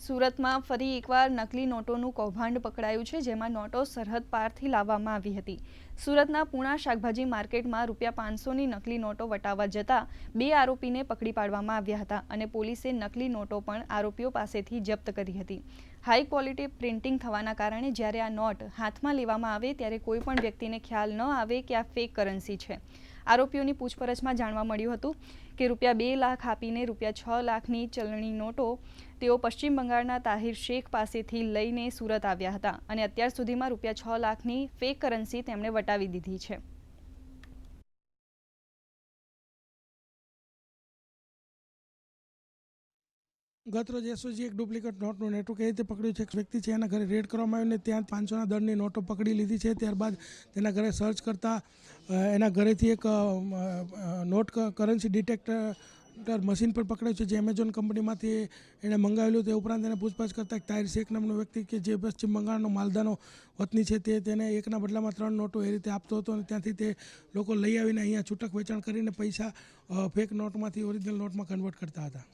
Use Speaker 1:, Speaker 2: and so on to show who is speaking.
Speaker 1: સુરતમાં ફરી એકવાર નકલી નોટોનું કૌભાંડ પકડાયું છે, જેમાં નોટો સરહદ પારથી લાવવામાં આવી હતી। સુરતના પૂણા શાકભાજી માર્કેટમાં ₹500ની નકલી નોટો વટાવવા જતા 2 આરોપીને પકડી પાડવામાં આવ્યા હતા અને પોલીસે નકલી નોટો પણ આરોપીઓ પાસેથી જપ્ત કરી હતી। હાઈ ક્વોલિટી પ્રિન્ટિંગ થવાના કારણે જ્યારે આ નોટ હાથમાં લેવામાં આવે ત્યારે કોઈ પણ વ્યક્તિને ખ્યાલ ન આવે કે આ ફેક કરન્સી છે। આરોપીઓની પૂછપરછમાં જાણવા મળ્યું હતું કે ₹2 લાખ આપીને ₹6 લાખની ચલણી નોટો તેઓ પશ્ચિમ બંગાળના તાહિર શેખ પાસેથી લઈને સુરત આવ્યા હતા અને અત્યાર સુધીમાં ₹6 લાખની ફેક કરન્સી તેમણે વટાવી દીધી છે।
Speaker 2: ગત રોજ એસઓજી એક ડુપ્લિકેટ નોટનું નેટવર્ક એ રીતે પકડ્યું છે। એક વ્યક્તિ છે એના ઘરે રેડ કરવામાં આવ્યું ને ત્યાં 500ના દરની નોટો પકડી લીધી છે। ત્યારબાદ તેના ઘરે સર્ચ કરતાં એના ઘરેથી એક નોટ કરન્સી ડિટેક્ટર મશીન પણ પકડાયું છે, જે એમેઝોન કંપનીમાંથી એણે મંગાવેલું। તે ઉપરાંત એને પૂછપરછ કરતાં તાહિર શેખ નામનો વ્યક્તિ કે જે પશ્ચિમ બંગાળનો માલદાનો વતની છે, તે તેને એકના બદલામાં 3 નોટો એ રીતે આપતો હતો અને ત્યાંથી તે લોકો લઈ આવીને અહીંયા છૂટક વેચાણ કરીને પૈસા ફેક નોટમાંથી ઓરિજિનલ નોટમાં કન્વર્ટ કરતા હતા।